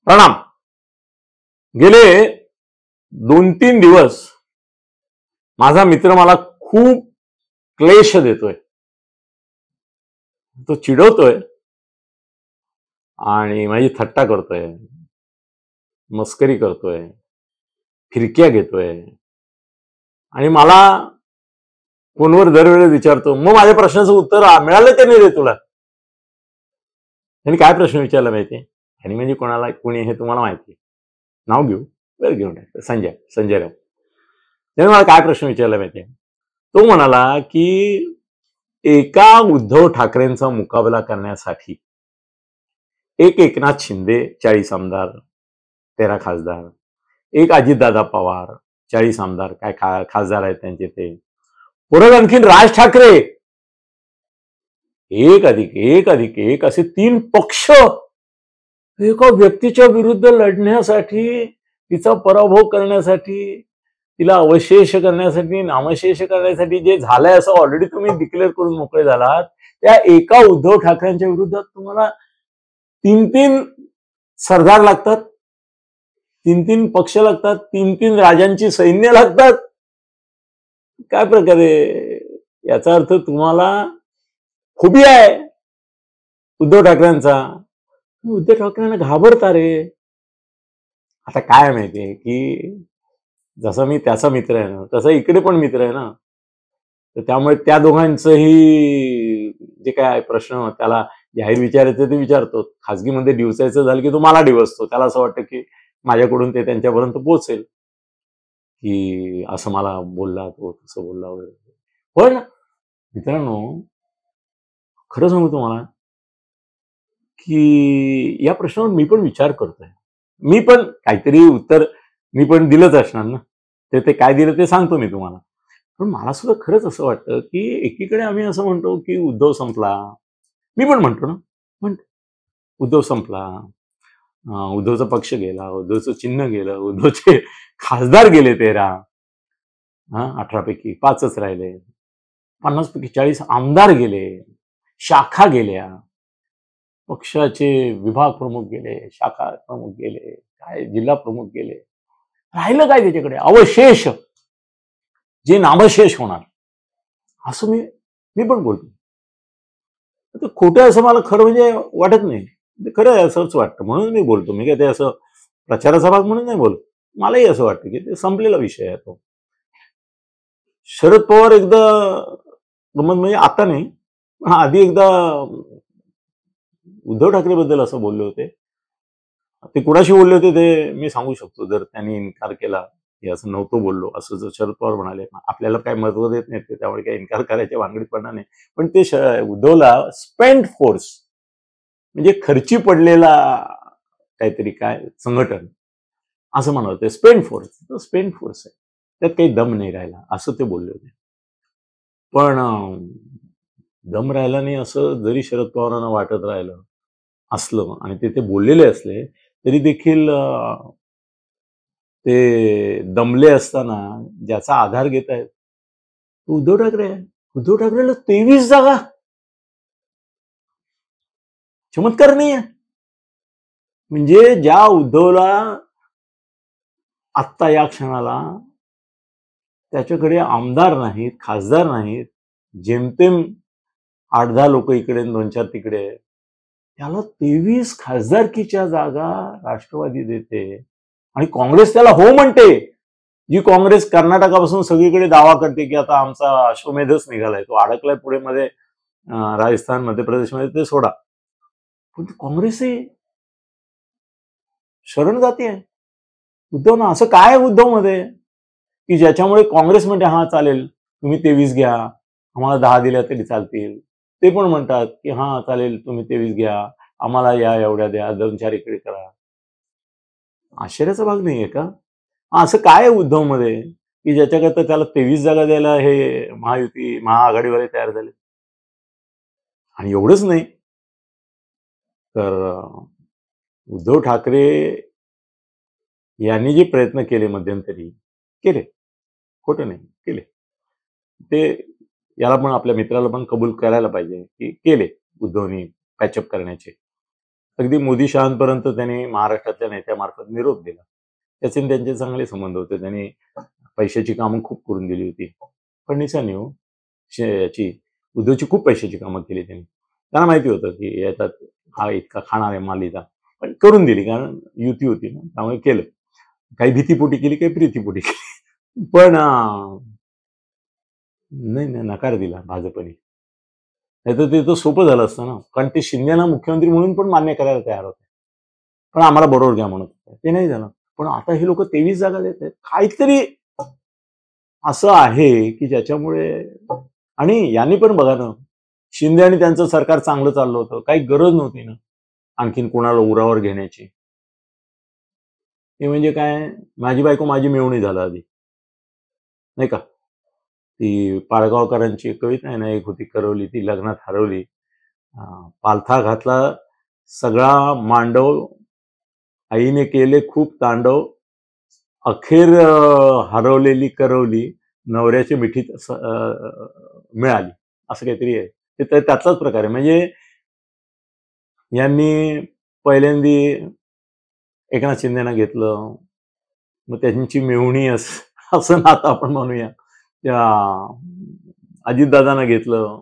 प्रणाम. गेले 2-3 दिवस माझा मित्र मला खूप क्लेश देतोय, तो चिडवतोय आणि माझी थट्टा करतोय, मस्करी करतोय, फिरक्या घेतोय आणि मला फोनवर दरवेळेस विचारतो, मग माझ्या प्रश्नाचं उत्तर मिळालं की नाही रे तुला? त्यांनी काय प्रश्न विचारला माहितीये? आणि म्हणजे कोणाला कोणी हे तुम्हाला माहिती, नाव घेऊ बरं, घेऊन टाकतो, संजयराव. त्याने मला काय प्रश्न विचारला माहितीये? तो म्हणाला की एका उद्धव ठाकरेंचा मुकाबला करण्यासाठी एक एकनाथ शिंदे 40 आमदार 13 खासदार, एक अजितदादा पवार 40 आमदार काय खासदार आहेत त्यांचे, ते परत आणखीन राज ठाकरे 1+1+1 असे 3 पक्ष एका व्यक्तीच्या विरुद्ध लढण्यासाठी, तिचा पराभव करण्यासाठी, तिला अवशेष करण्यासाठी, नामशेष करण्यासाठी जे झालंय असं ऑलरेडी तुम्ही डिक्लेअर करून मोकळे झालात, त्या एका उद्धव ठाकरेंच्या विरुद्धात तुम्हाला 3-3 सरदार लागतात, 3-3 पक्ष लागतात, 3-3 राजांची सैन्य लागतात. काय प्रकारे? याचा अर्थ तुम्हाला फोबिया आहे उद्धव ठाकरेंचा. उद्धव ठाकरेंना घाबरता रे. आता काय माहितीये की जसा मी त्याचा मित्र आहे ना, तसा इकडे पण मित्र आहे ना, तर त्यामुळे त्या दोघांचंही जे काय प्रश्न त्याला जाहीर विचारायचं ते विचारतो, खासगीमध्ये डिवसायचं झालं की तो मला डिवसतो. त्याला असं वाटतं की माझ्याकडून ते त्यांच्यापर्यंत पोहोचेल की असं मला बोलला, तो तसं बोलला वगैरे. पण मित्रांनो, खरं सांगू तुम्हाला की या प्रश्नावर मी पण विचार करतोय. मी पण काहीतरी उत्तर मी पण दिलंच असणार ना, ते काय दिलं ते सांगतो मी तुम्हाला. पण मला सुद्धा खरंच असं वाटतं की एकीकडे आम्ही असं म्हणतो की उद्धव संपला, मी पण म्हणतो ना, म्हणतो उद्धव संपला, उद्धवचा पक्ष गेला, उद्धवचं चिन्ह गेलं, उद्धवचे खासदार गेले 13, 18 पैकी 5च राहिले, 50 पैकी 40 आमदार गेले, शाखा गेल्या, पक्षाचे विभाग प्रमुख गेले, शाखा प्रमुख गेले, काय जिल्हा प्रमुख गेले, राहिलं काय त्याच्याकडे? अवशेष, जे नामशेष होणार, असं मी पण बोलतो. खोटं असं मला खरं म्हणजे वाटत नाही, ते खरं आहे असंच वाटतं, म्हणून मी बोलतो. मी काय ते असं प्रचाराचा भाग म्हणून नाही बोलत. मलाही असं वाटतं की ते संपलेला विषय आहे तो. शरद पवार एकदा गमत म्हणजे आता नाही, आधी एकदा उद्धव ठाकरे बद्दल असं बोलले होते. ते कुणाशी बोलले होते ते मी सांगू शकतो, जर त्यांनी इन्कार केला की असं नव्हतं बोललो, असं जर शरद पवार म्हणाले. आपल्याला काही महत्व देत नाहीत ते, त्यामुळे काही इन्कार करायच्या भानगडीत पडणार नाही. पण ते उद्धवला स्पेंट फोर्स म्हणजे खर्ची पडलेला काहीतरी काय संघटन असं म्हणत होते. स्पेंट फोर्स आहे, त्यात काही दम नाही राहिला असं ते बोलले होते. पण दम राहिला नाही असं जरी शरद पवारांना वाटत राहिलं असलं आणि ते बोललेले असले तरी देखील ते दमले असताना ज्याचा आधार घेत आहेत उद्धव ठाकरे आहे. उद्धव ठाकरेला 23 जागा, चमत्कार नाही आहे. म्हणजे ज्या उद्धवला आत्ता या क्षणाला त्याच्याकडे आमदार नाहीत, खासदार नाहीत, जेमतेम 8-10 लोक इकडे 2-4 तिकडे, त्याला 23 खासदारकीच्या जागा राष्ट्रवादी देते आणि काँग्रेस त्याला हो म्हणते. जी काँग्रेस कर्नाटकापासून सगळीकडे दावा करते की आता आमचा अश्वमेधच निघालाय, तो अडकलाय पुढे मध्ये राजस्थान मध्य प्रदेशमध्ये, ते सोडा. पण काँग्रेसही शरण जाते आहे उद्धव ना. असं काय उद्धव मध्ये की ज्याच्यामुळे काँग्रेस म्हणते हा चालेल तुम्ही 23 घ्या, आम्हाला 10 दिल्या तरी चालतील. ते पण म्हणतात की हा चालेल तुम्ही 23 घ्या, आम्हाला या एवढ्या द्या, 2-4 इकडे करा. आश्चर्याचा भाग नाहीये का? असं काय उद्धव मध्ये की ज्याच्याकरता त्याला 23 जागा द्यायला हे महायुती महाआघाडीवाले तयार झाले? आणि एवढंच नाही तर उद्धव ठाकरे यांनी जे प्रयत्न केले मध्यंतरी, केले, खोटं नाही केले, ते याला पण आपल्या मित्राला पण कबूल करायला पाहिजे की केले उद्धवनी पॅचअप करण्याचे. अगदी मोदी शहांपर्यंत त्यांनी महाराष्ट्रातल्या नेत्यामार्फत निरोप दिला. त्याचे त्यांचे चांगले संबंध होते. त्यांनी पैशाची कामं खूप करून दिली होती. फडणवीसांनी याची उद्धवची खूप पैशाची कामं केली त्यांनी. त्यांना माहिती होतं की याच्यात हा इतका खाणार आहे मालिका, पण करून दिली कारण युती होती ना, त्यामुळे केलं. काही भीतीपोटी केली, काही प्रीतीपोटी केली, पण नाही नकार दिला भाजपने. नाही तर ते तर सोपं झालं असतं ना, कारण ते शिंदेना मुख्यमंत्री म्हणून पण मान्य करायला तयार होते, पण आम्हाला बरोबर घ्या म्हणत होते. ते नाही झालं. पण आता हे लोक 23 जागा देत आहेत. काहीतरी असं आहे की ज्याच्यामुळे, आणि यांनी पण बघा ना, शिंदे आणि त्यांचं सरकार चांगलं चाललं होतं, काही गरज नव्हती ना आणखीन कोणाला उरावर घेण्याची. हे म्हणजे काय, माझी बायको माझी मिळवणी झाला आधी, नाही का. ती पाडगावकरांची कविता आहे ना, एक होती करवली, ती लग्नात हरवली. पालथा घातला सगळा मांडव, आईने केले खूप तांडव, अखेर हरवलेली करवली नवऱ्याच्या मिठीत मिळाली, असं काहीतरी आहे. ते त्यातलाच प्रकार आहे. म्हणजे यांनी पहिल्यांदी एकनाथ शिंदेना घेतलं, मग त्यांची मिळवणी असं नातं आपण म्हणूया, त्या अजितदादांना घेतलं,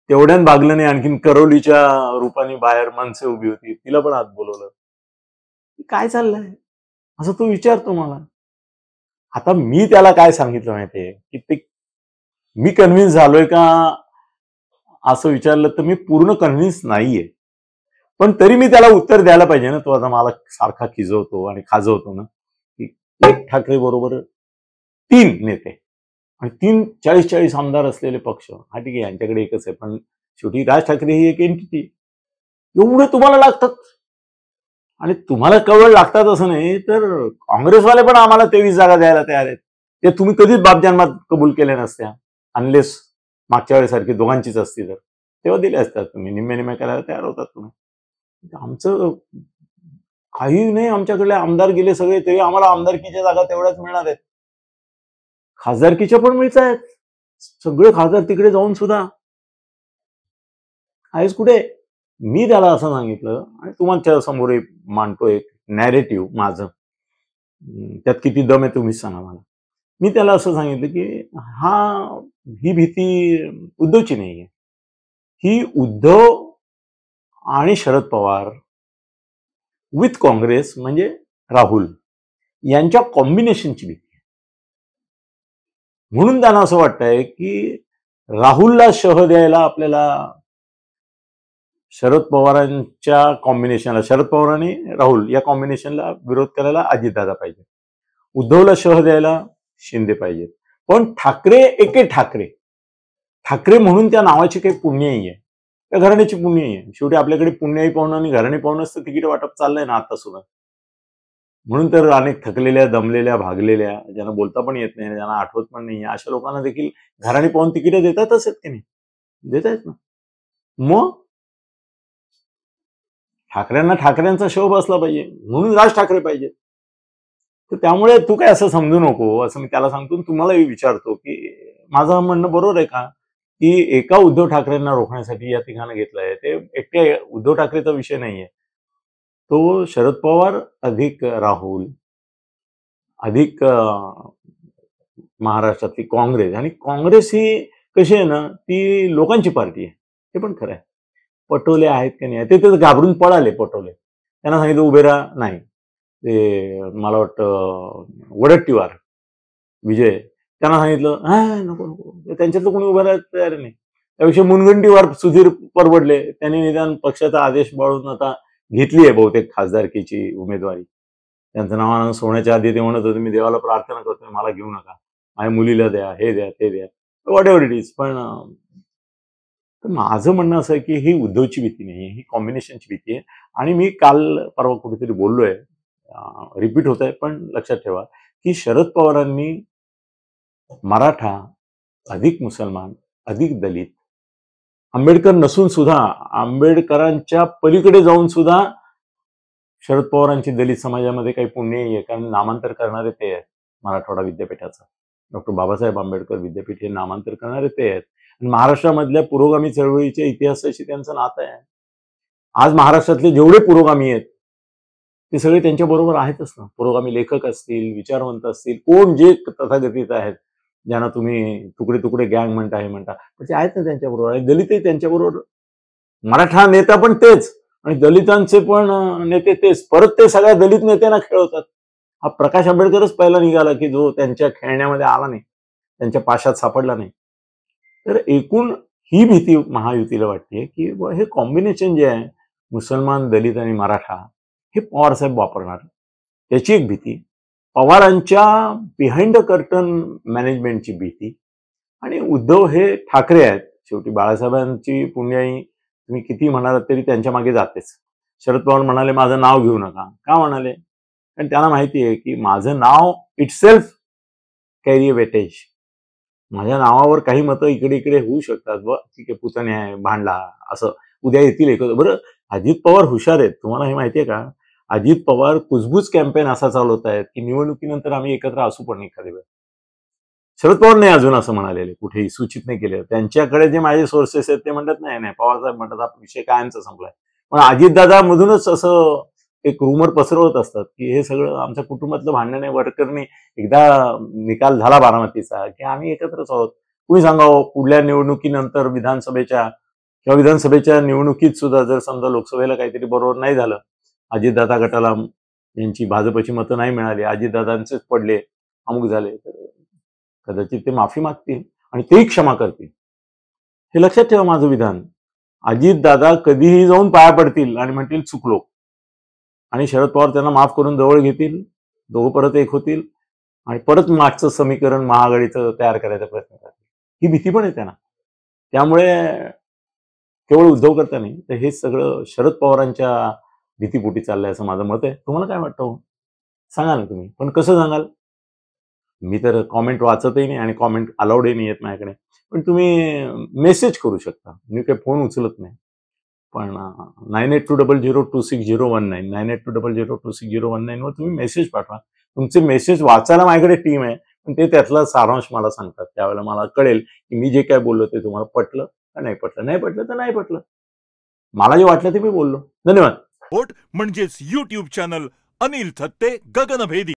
तेवढ्यान भागलं नाही, आणखीन करवलीच्या रूपाने बाहेर मनसे उभी होती, तिला पण आत बोलवलं. काय चाललंय असं तो विचारतो मला. आता मी त्याला काय सांगितलं माहितीये की ते मी कन्व्हिन्स झालोय का असं विचारलं तर मी पूर्ण कन्व्हिन्स नाहीये, पण तरी मी त्याला उत्तर द्यायला पाहिजे ना. तो आता मला सारखा खिजवतो आणि खाजवतो ना की एक ठाकरे बरोबर 3 नेते आणि 40 आमदार असलेले पक्ष, हा ठीक आहे यांच्याकडे एकच आहे, पण शेवटी राज ठाकरे ही एक एंटिटी. एवढे तुम्हाला लागतात, आणि तुम्हाला केवळ लागतात असं नाही तर काँग्रेसवाले पण आम्हाला 23 जागा द्यायला तयार आहेत. ते तुम्ही कधीच बापजन्मात कबूल केल्या नसत्या, अनलेस मागच्या वेळेसारखी दोघांचीच असती तर तेव्हा दिले असतात. तुम्ही निम्मे निम्मे करायला तयार होतात तुम्ही. आमचं काही नाही, आमच्याकडले आमदार गेले सगळे, तरी आम्हाला आमदारकीच्या जागा तेवढ्याच मिळणार आहेत, खासदारकीच्या पण मिळत आहेत. सगळे खासदार तिकडे जाऊन सुद्धा आहेच कुठे. मी त्याला असं सांगितलं, आणि तुमच्या समोर मांडतो एक नॅरेटिव्ह माझं, त्यात किती दम आहे तुम्हीच सांगा मला. मी त्याला असं सांगितलं की ही भीती उद्धवची नाहीये, ही उद्धव आणि शरद पवार विथ काँग्रेस म्हणजे राहुल यांच्या कॉम्बिनेशनची भीती आहे. म्हणून त्यांना असं वाटतंय की राहुलला शह द्यायला आपल्याला शरद पवारांच्या कॉम्बिनेशनला, शरद पवार आणि राहुल या कॉम्बिनेशनला विरोध करायला अजितदादा पाहिजे, उद्धवला शह द्यायला शिंदे पाहिजेत. पण ठाकरे एके ठाकरे म्हणून त्या नावाची काही पुण्याई आहे, त्या घराण्याची पुण्याई आहे. शेवटी आपल्याकडे पुण्याई पाहुणं आणि घराणे पाहुणंच तर तिकीट वाटप चाललंय ना आता सुद्धा. म्हणून तर अनेक थकलेल्या, दमलेल्या, भागलेल्या, ज्यांना बोलता पण येत नाही, ज्यांना आठवत पण नाही, अशा लोकांना देखील घराणे पाहून तिकीट देतातच आहेत की नाही, देत आहेत ना. मग ठाकरेंना ठाकरेंचा शोभ असला पाहिजे, म्हणून राज ठाकरे पाहिजे. तर त्यामुळे तू काय असं समजू नको असं मी त्याला सांगतो. तुम्हालाही विचारतो की माझं म्हणणं बरोबर आहे का की एका उद्धव ठाकरेंना रोखण्यासाठी या तिघांना घेतलंय. ते एकटे उद्धव ठाकरेचा विषय नाहीये, तो शरद पवार अधिक राहुल अधिक महाराष्ट्रातली काँग्रेस, आणि काँग्रेस ही कशी आहे ना, ती लोकांची पार्टी आहे, हे पण खरं आहे. पटोले आहेत की नाही, ते घाबरून पळाले पटोले. त्यांना सांगितलं उभे राहा, नाही. ते मला वाटतं वडट्टीवार विजय, त्यांना सांगितलं नको नको, त्यांच्यातलं कोणी उभं राहायला तयार नाही. त्यापेक्षा मुनगंटीवार सुधीर परवडले, त्यांनी निदान पक्षाचा आदेश बाळून आता घेतली आहे बहुतेक खासदारकीची उमेदवारी. त्यांचं नाव सोन्याच्या आधी ते म्हणत होते मी देवाला प्रार्थना करतोय मला घेऊ नका, माझ्या मुलीला द्या, हे द्या, ते द्या, व्हॉट एव्हर इट इज. पण माझं म्हणणं असं आहे की ही उद्धवची भीती नाही, ही कॉम्बिनेशनची भीती आहे. आणि मी काल परवा कुठेतरी बोललोय, रिपीट होत आहे, पण लक्षात ठेवा की शरद पवारांनी मराठा अधिक मुसलमान अधिक दलित, आंबेडकर नसून सुद्धा आंबेडकरांच्या पलीकडे जाऊन सुद्धा शरद पवारांची दलित समाजामध्ये काही पुण्य आहे, कारण नामांतर करणारे ते आहेत. मराठवाडा विद्यापीठाचं डॉक्टर बाबासाहेब आंबेडकर विद्यापीठ हे नामांतर करणारे ते आहेत. महाराष्ट्रामधल्या पुरोगामी चळवळीच्या इतिहासाशी त्यांचं नातं आहे. आज महाराष्ट्रातले जेवढे पुरोगामी आहेत ते सगळे त्यांच्या बरोबर आहेतच ना. पुरोगामी लेखक असतील, विचारवंत असतील, कोण जे तथागतीत आहेत, ज्यांना तुम्ही तुकडे तुकडे गँग म्हणता हे म्हणता, पण ते आहेत ना त्यांच्याबरोबर. आणि दलितही त्यांच्याबरोबर. मराठा नेता पण तेच आणि दलितांचे पण नेते तेच. परत ते सगळ्या दलित नेत्यांना खेळवतात. हा प्रकाश आंबेडकरच पहिला निघाला की जो त्यांच्या खेळण्यामध्ये आला नाही, त्यांच्या पाशात सापडला नाही. तर एकूण ही भीती महायुतीला वाटते की हे कॉम्बिनेशन जे आहे मुसलमान, दलित आणि मराठा, हे पवारसाहेब वापरणार, त्याची एक भीती. पवारांच्या बिहाइंड द कर्टन मॅनेजमेंटची भीती. आणि उद्धव हे ठाकरे आहेत. शेवटी बाळासाहेबांची पुण्याई तुम्ही किती म्हणालात तरी त्यांच्या मागे जातेच. शरद पवार म्हणाले माझं नाव घेऊ नका. का म्हणाले? कारण त्यांना माहिती आहे की माझं नाव इटसेल्फ कॅरी अ वेटेज. माझ्या नावावर काही मतं इकडे इकडे होऊ शकतात. ठीक आहे, पुतणे आहे, भांडला, असं उद्या येतील एकत्र. बरं, अजित पवार हुशार आहेत. तुम्हाला हे माहिती आहे का? अजित पवार कुजबूज कॅम्पेन असा चालवत आहेत की निवडणुकीनंतर आम्ही एकत्र असू पण एखाद्या वेळ. शरद पवार नाही अजून असं म्हणालेले, कुठेही सूचित नाही केलं. त्यांच्याकडे जे माझे सोर्सेस आहेत ते म्हणतात नाही पवारसाहेब म्हणतात हा विषय कायमचा संपलाय. पण अजितदादा मधूनच असं एक रुमर पसरवत असतात की हे सगळं आमच्या कुटुंबातलं भांडण आहे. वरकरणी एकदा निकाल झाला बारामतीचा की आम्ही एकत्रच आहोत. तुम्ही सांगावं, पुढल्या निवडणुकीनंतर विधानसभेच्या निवडणुकीत सुद्धा जर समजा लोकसभेला काहीतरी बरोबर नाही झालं, अजितदादा गटाला यांची भाजपची मतं नाही मिळाली, अजितदादांचेच पडले, अमुक झाले, तर कदाचित ते माफी मागतील आणि तेही क्षमा करतील. हे लक्षात ठेवा माझं विधान. अजितदादा कधीही जाऊन पाया पडतील आणि म्हणतील चुकलो, आणि शरद पवार त्यांना माफ करून जवळ घेतील, दोघं परत एक होतील आणि परत मागचं समीकरण महाआघाडीचं तयार करायचा प्रयत्न करतील. ही भीती पण आहे त्यांना. त्यामुळे केवळ उद्धव करता नाही, तर हे सगळं शरद पवारांच्या भीतीपोटी चाललंय असं माझं मत आहे. तुम्हाला काय वाटतं? सांगा ना तुम्ही. पण कसं सांगाल? मी तर कॉमेंट वाचतही नाही आणि कॉमेंट अलाउडही नाही येत माझ्याकडे. पण तुम्ही मेसेज करू शकता. मी काही फोन उचलत नाही. पण 9820026019 9820026019 वर तुम्ही मेसेज पाठवा. तुमचे मेसेज वाचायला माझ्याकडे टीम आहे, पण ते त्यातला सारांश मला सांगतात. त्यावेळेला मला कळेल की मी जे काय बोललो ते तुम्हाला पटलं का नाही पटलं. नाही पटलं तर नाही पटलं. मला जे वाटलं ते मी बोललो. धन्यवाद. होट म्हणजेच YouTube चॅनल अनिल थत्ते गगनभेदी.